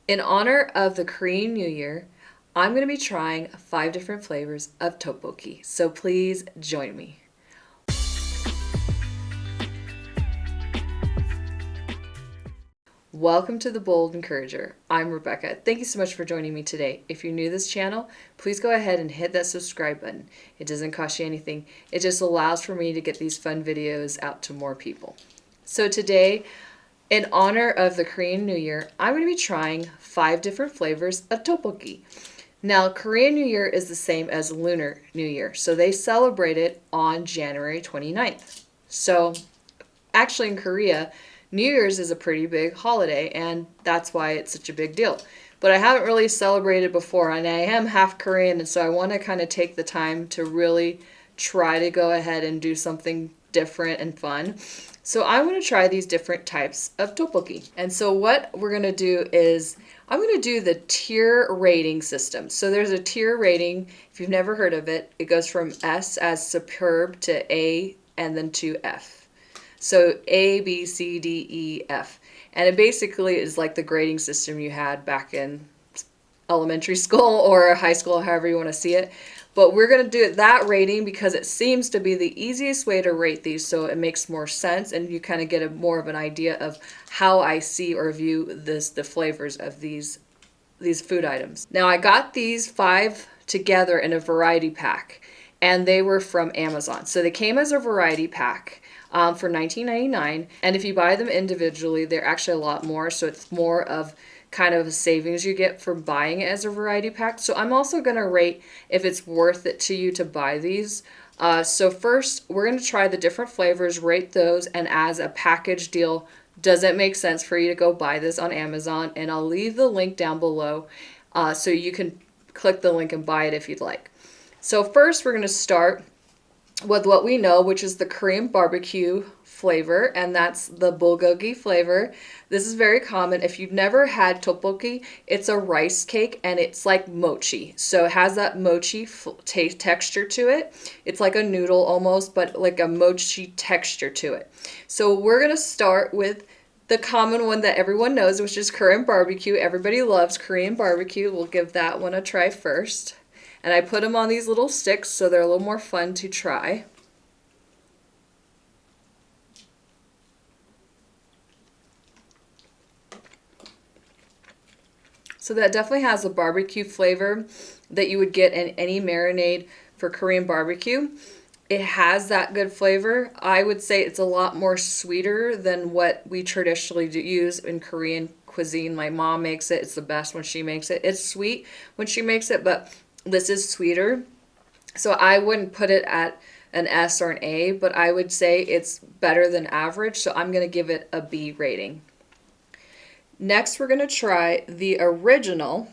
In honor of the Korean New Year, I'm going to be trying 5 different flavors of tteokbokki, so please join me. Welcome to The Bold Encourager. I'm Rebecca. Thank you so much for joining me today. If you're new to this channel, please go ahead and hit that subscribe button. It doesn't cost you anything. It just allows for me to get these fun videos out to more people. So today, in honor of the Korean New Year, I'm going to be trying 5 different flavors of tteokbokki. Now, Korean New Year is the same as Lunar New Year, so they celebrate it on January 29th. So, actually, in Korea, New Year's is a pretty big holiday, and that's why it's such a big deal. But I haven't really celebrated before, and I am half Korean, and so I want to kind of take the time to really try to go ahead and do something different and fun. So I'm going to try these different types of tteokbokki. And so what we're going to do is I'm going to do the tier rating system. So there's a tier rating. If you've never heard of it, it goes from S as superb to A and then to F. So A, B, C, D, E, F. And it basically is like the grading system you had back in elementary school or high school, however you want to see it. But we're going to do that rating because it seems to be the easiest way to rate these, so it makes more sense and you kind of get more of an idea of how I see or view the flavors of these food items. Now I got these 5 together in a variety pack, and they were from Amazon. So they came as a variety pack for $19.99, and if you buy them individually, they're actually a lot more, so it's more of kind of a savings you get from buying it as a variety pack. So I'm also going to rate if it's worth it to you to buy these. So first, we're going to try the different flavors, rate those, and as a package deal, does it make sense for you to go buy this on Amazon? And I'll leave the link down below so you can click the link and buy it if you'd like. So first, we're going to start with what we know, which is the Korean barbecue flavor, and that's the bulgogi flavor. This is very common. If you've never had tteokbokki, it's a rice cake and it's like mochi. So it has that mochi texture to it. It's like a noodle almost, but like a mochi texture to it. So we're going to start with the common one that everyone knows, which is Korean barbecue. Everybody loves Korean barbecue. We'll give that one a try first. And I put them on these little sticks so they're a little more fun to try. So that definitely has a barbecue flavor that you would get in any marinade for Korean barbecue. It has that good flavor. I would say it's a lot more sweeter than what we traditionally use in Korean cuisine. My mom makes it. It's the best when she makes it. It's sweet when she makes it, but this is sweeter. So I wouldn't put it at an S or an A, but I would say it's better than average. So I'm going to give it a B rating. Next, we're going to try the original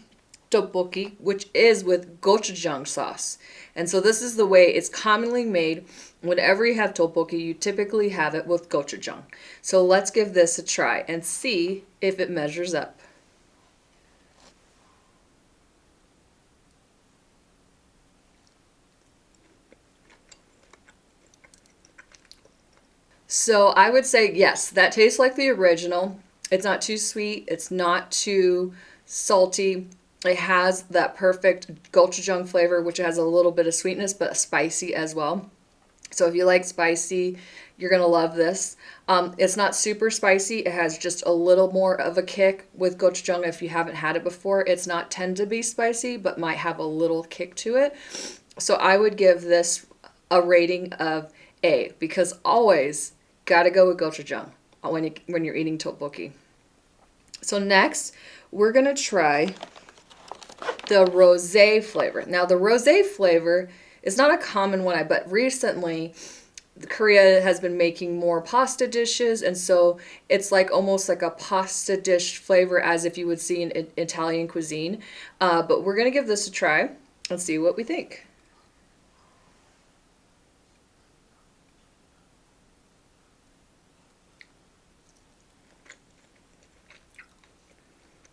tteokbokki, which is with gochujang sauce. And so this is the way it's commonly made. Whenever you have tteokbokki, you typically have it with gochujang. So let's give this a try and see if it measures up. So I would say yes, that tastes like the original. It's not too sweet. It's not too salty. It has that perfect gochujang flavor, which has a little bit of sweetness, but spicy as well. So if you like spicy, you're going to love this. It's not super spicy. It has just a little more of a kick with gochujang. If you haven't had it before, it's not tend to be spicy, but might have a little kick to it. So I would give this a rating of A, because always got to go with gochujang when you're eating tteokbokki. So next, we're going to try the rosé flavor. Now, the rosé flavor is not a common one, but recently Korea has been making more pasta dishes, and so it's like almost like a pasta dish flavor as if you would see in Italian cuisine. But we're going to give this a try and see what we think.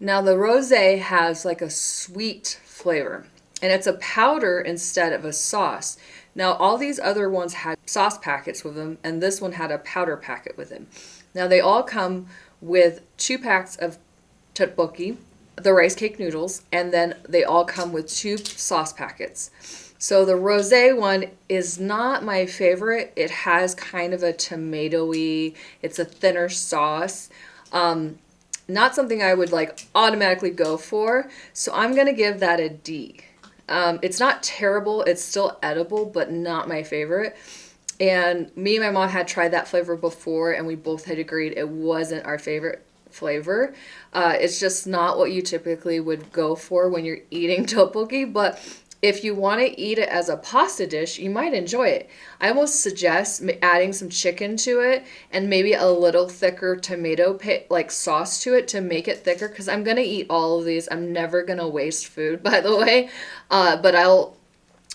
Now the rosé has like a sweet flavor, and it's a powder instead of a sauce. Now all these other ones had sauce packets with them, and this one had a powder packet with it. Now they all come with 2 packs of tteokbokki. the rice cake noodles, and then they all come with 2 sauce packets. So the rosé one is not my favorite. It has kind of a tomatoey, it's a thinner sauce. Not something I would like automatically go for. So I'm gonna give that a D. It's not terrible, it's still edible, but not my favorite. And me and my mom had tried that flavor before, and we both had agreed it wasn't our favorite flavor. It's just not what you typically would go for when you're eating tteokbokki, but if you want to eat it as a pasta dish, you might enjoy it. I almost suggest adding some chicken to it and maybe a little thicker tomato like sauce to it to make it thicker, because I'm going to eat all of these. I'm never going to waste food, by the way, but I'll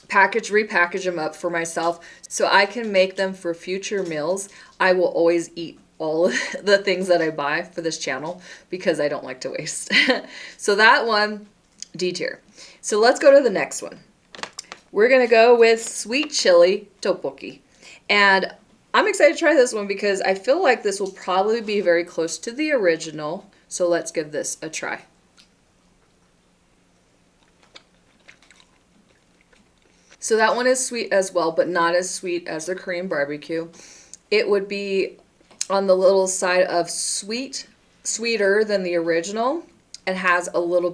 repackage them up for myself so I can make them for future meals. I will always eat all the things that I buy for this channel because I don't like to waste. So that one, D tier. So let's go to the next one. We're gonna go with sweet chili tteokbokki. And I'm excited to try this one because I feel like this will probably be very close to the original. So let's give this a try. So that one is sweet as well, but not as sweet as the Korean barbecue. It would be on the little side of sweeter than the original, and has a little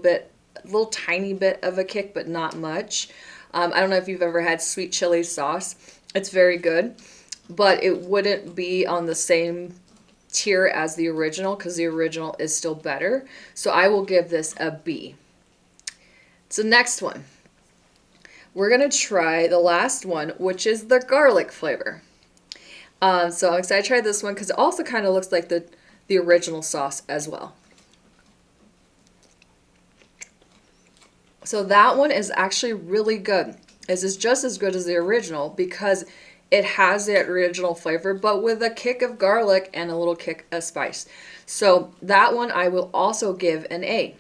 tiny bit of a kick, but not much. I don't know if you've ever had sweet chili sauce. It's very good, but it wouldn't be on the same tier as the original because the original is still better. So I will give this a B. So next one, we're gonna try the last one, which is the garlic flavor. So I'm excited to try this one because it also kind of looks like the original sauce as well. So that one is actually really good. This is just as good as the original because it has that original flavor, but with a kick of garlic and a little kick of spice. So that one I will also give an A.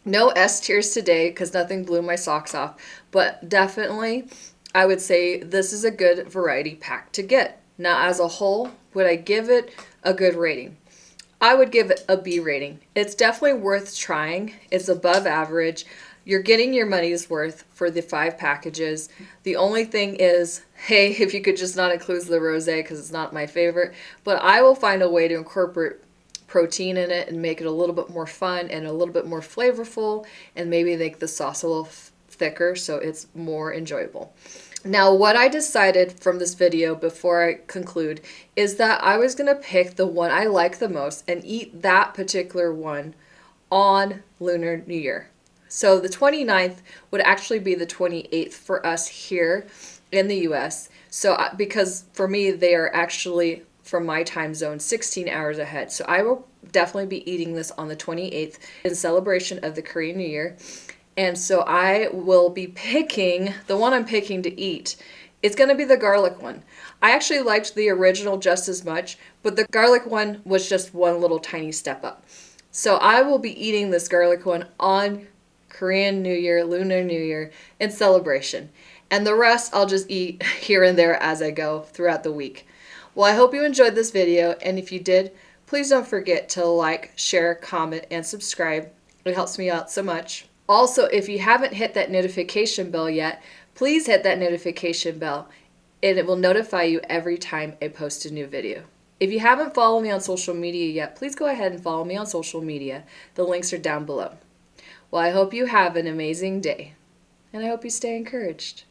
No S tiers today because nothing blew my socks off, but definitely I would say this is a good variety pack to get. Now, as a whole, would I give it a good rating? I would give it a B rating. It's definitely worth trying. It's above average. You're getting your money's worth for the 5 packages. The only thing is, hey, if you could just not include the rosé because it's not my favorite, but I will find a way to incorporate protein in it and make it a little bit more fun and a little bit more flavorful, and maybe make the sauce a little thicker so it's more enjoyable. Now, what I decided from this video before I conclude is that I was going to pick the one I like the most and eat that particular one on Lunar New Year. So the 29th would actually be the 28th for us here in the US. So because for me, they are actually, from my time zone, 16 hours ahead. So I will definitely be eating this on the 28th in celebration of the Korean New Year. And so I will be picking, the one I'm picking to eat, it's going to be the garlic one. I actually liked the original just as much, but the garlic one was just one little tiny step up. So I will be eating this garlic one on Korean New Year, Lunar New Year, in celebration. And the rest I'll just eat here and there as I go throughout the week. Well, I hope you enjoyed this video, and if you did, please don't forget to like, share, comment, and subscribe. It helps me out so much. Also, if you haven't hit that notification bell yet, please hit that notification bell, and it will notify you every time I post a new video. If you haven't followed me on social media yet, please go ahead and follow me on social media. The links are down below. Well, I hope you have an amazing day, and I hope you stay encouraged.